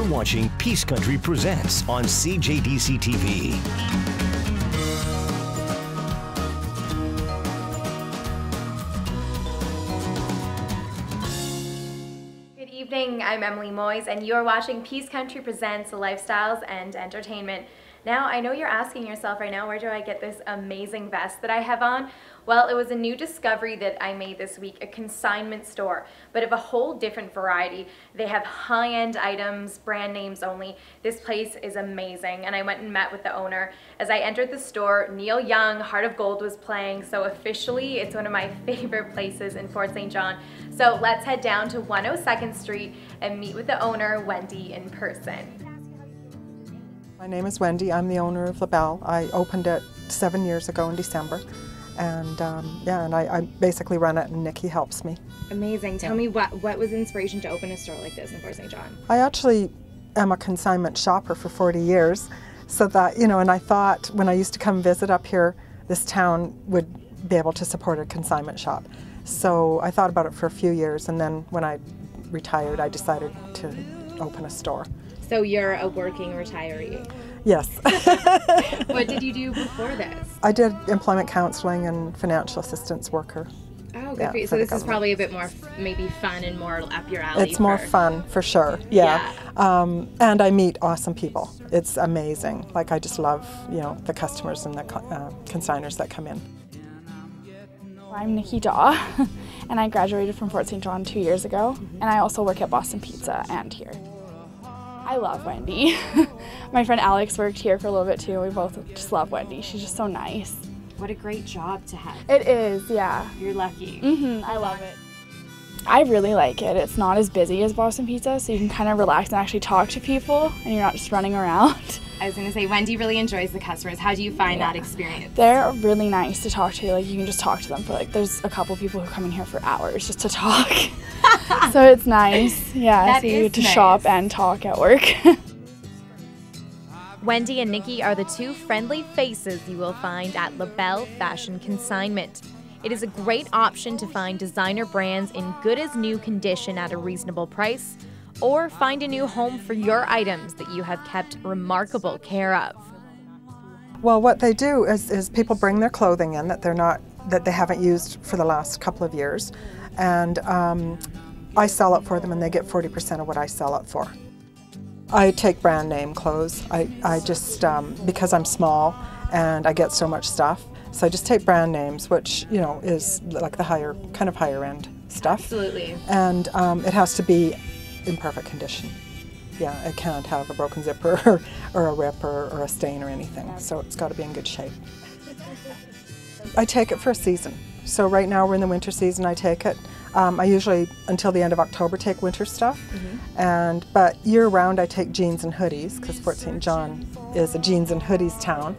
You're watching Peace Country Presents on CJDC TV. Good evening, I'm Emily Moyes, and you're watching Peace Country Presents Lifestyles and Entertainment. Now, I know you're asking yourself right now, where do I get this amazing vest that I have on? Well, it was a new discovery that I made this week, a consignment store, but of a whole different variety. They have high-end items, brand names only. This place is amazing, and I went and met with the owner. As I entered the store, Neil Young, Heart of Gold was playing, so officially it's one of my favorite places in Fort St. John. So let's head down to 102nd Street and meet with the owner, Wendy, in person. My name is Wendy. I'm the owner of Belle. I opened it 7 years ago in December, and I basically run it, and Nikki helps me. Amazing. Tell me what was the inspiration to open a store like this in Fort St. John? I actually am a consignment shopper for 40 years, so that, you know, and I thought when I used to come visit up here, this town would be able to support a consignment shop. So I thought about it for a few years, and then when I retired, I decided to open a store. So you're a working retiree? Yes. What did you do before this? I did employment counseling and financial assistance worker. Oh, good for you. So this is probably a bit more maybe fun and more up your alley. It's more fun, for sure, yeah. And I meet awesome people. It's amazing. Like, I just love, you know, the customers and the consigners that come in. I'm Nikki Daw, and I graduated from Fort St. John 2 years ago, and I also work at Boston Pizza and here. I love Wendy. My friend Alex worked here for a little bit too. We both just love Wendy. She's just so nice. What a great job to have. It is, yeah. You're lucky. I love it. I really like it. It's not as busy as Boston Pizza, so you can kind of relax and actually talk to people, and you're not just running around. I was going to say, Wendy really enjoys the customers. How do you find that experience? They're really nice to talk to. Like, you can just talk to them for, like, there's a couple people who come in here for hours just to talk. So it's nice. Yeah, so you get to shop and talk at work. Wendy and Nikki are the two friendly faces you will find at Belle Fashion Consignment. It is a great option to find designer brands in good as new condition at a reasonable price, or find a new home for your items that you have kept remarkable care of. Well, what they do is people bring their clothing in that they haven't used for the last couple of years, and I sell it for them, and they get 40% of what I sell it for. I take brand name clothes. I just because I'm small and I get so much stuff, so I just take brand names, which, you know, is like the higher end stuff. Absolutely. And it has to be in perfect condition. Yeah, it can't have a broken zipper or a rip or a stain or anything. So it's got to be in good shape. I take it for a season. So right now we're in the winter season. I take it. I usually, until the end of October, take winter stuff. But year round I take jeans and hoodies, because Fort St. John is a jeans and hoodies town.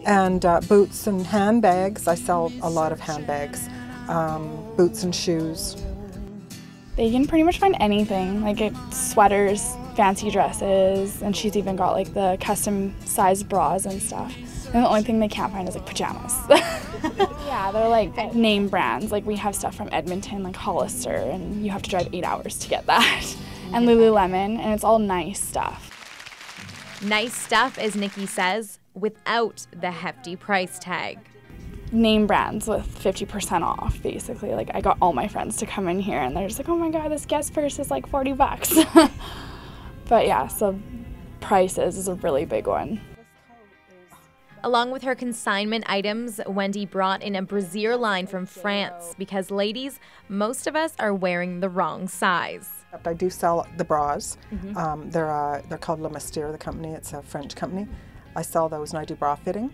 And boots and handbags. I sell a lot of handbags, boots and shoes. They can pretty much find anything, like sweaters, fancy dresses, and she's even got like the custom sized bras and stuff. And the only thing they can't find is like pajamas. Yeah, they're like name brands. Like, we have stuff from Edmonton, like Hollister, and you have to drive 8 hours to get that. And Lululemon, and it's all nice stuff. Nice stuff, as Nikki says, without the hefty price tag. Name brands with 50% off, basically. Like, I got all my friends to come in here, and they're just like, oh my god, this guest purse is like 40 bucks. But yeah, so prices is a really big one. Along with her consignment items, Wendy brought in a brassiere line from France because, ladies, most of us are wearing the wrong size. I do sell the bras. They're called Le Mystère, the company. It's a French company. I sell those, and I do bra fitting,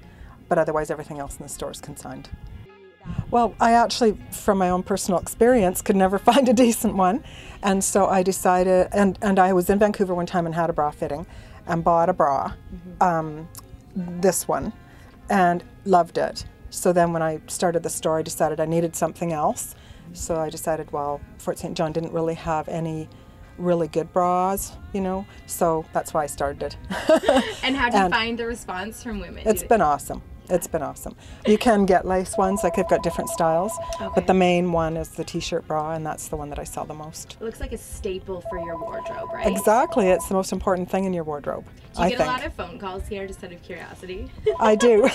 but otherwise everything else in the store is consigned. Well, I actually, from my own personal experience, could never find a decent one, and so I decided, and I was in Vancouver one time and had a bra fitting and bought a bra, this one, and loved it. So then when I started the store, I decided I needed something else. So I decided, well, Fort St. John didn't really have any really good bras, you know, so that's why I started it. And how do you find the response from women? It's been awesome. It's been awesome. You can get lace ones, like they've got different styles, but the main one is the t-shirt bra, and that's the one that I sell the most. It looks like a staple for your wardrobe, right? Exactly. It's the most important thing in your wardrobe, Do you get I think. a lot of phone calls here, just out of curiosity? I do.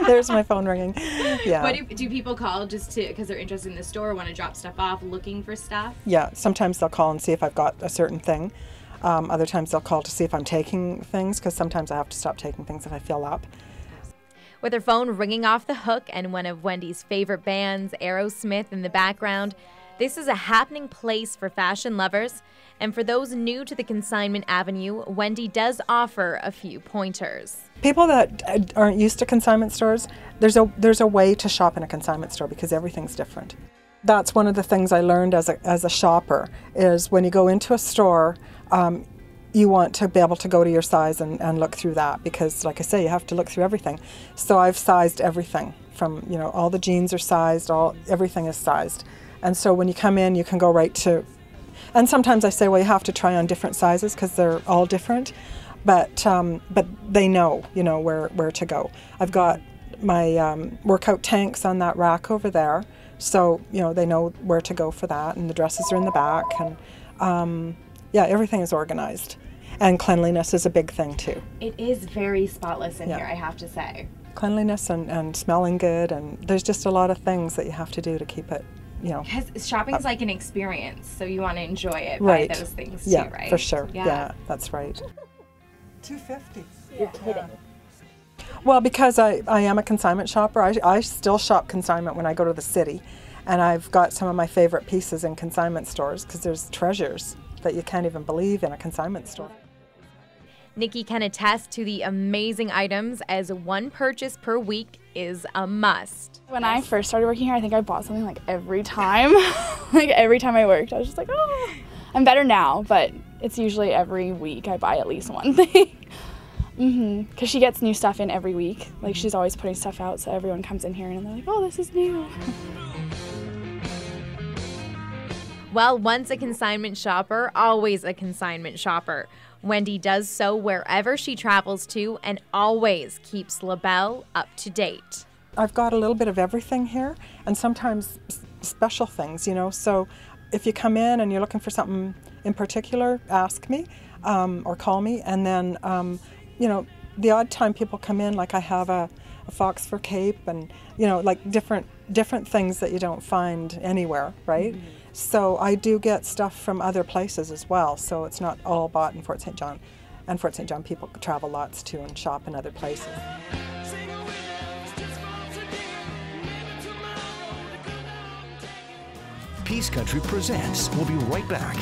There's my phone ringing. Yeah. What do people call just because they're interested in the store, want to drop stuff off, looking for stuff? Yeah, sometimes they'll call and see if I've got a certain thing. Other times they'll call to see if I'm taking things, because sometimes I have to stop taking things if I fill up. With her phone ringing off the hook and one of Wendy's favorite bands, Aerosmith, in the background, this is a happening place for fashion lovers. And for those new to the consignment avenue, Wendy does offer a few pointers. People that aren't used to consignment stores, there's a way to shop in a consignment store because everything's different. That's one of the things I learned as a shopper, is when you go into a store, you want to be able to go to your size and look through that, because like I say, you have to look through everything. So I've sized everything from, you know, all the jeans are sized, everything is sized. And so when you come in, you can go right to, and sometimes I say, well, you have to try on different sizes because they're all different, but they know, you know, where to go. I've got my workout tanks on that rack over there, so, you know, they know where to go for that, and the dresses are in the back, and yeah, everything is organized. And cleanliness is a big thing too. It is very spotless in here, I have to say. Cleanliness and smelling good, and there's just a lot of things that you have to do to keep it, you know. Because shopping's like an experience, so you want to enjoy it Right. by those things too, Yeah, right? for sure. Yeah. Yeah, that's right. $250. You're kidding. Well, because I am a consignment shopper, I still shop consignment when I go to the city, and I've got some of my favorite pieces in consignment stores because there's treasures that you can't even believe in a consignment store. Nikki can attest to the amazing items, as one purchase per week is a must. When I first started working here, I think I bought something like every time. Like every time I worked, I was just like, oh. I'm better now, but it's usually every week I buy at least one thing. Because she gets new stuff in every week. Like she's always putting stuff out, so everyone comes in here and they're like, oh, this is new. Well, once a consignment shopper, always a consignment shopper. Wendy does so wherever she travels to and always keeps LaBelle up to date. I've got a little bit of everything here, and sometimes special things, you know. So if you come in and you're looking for something in particular, ask me or call me. And then, you know, the odd time people come in, like I have a fox fur cape, and, you know, like different things that you don't find anywhere, right? So I do get stuff from other places as well, so it's not all bought in Fort St. John. And Fort St. John people travel lots too and shop in other places. Peace Country presents. We'll be right back.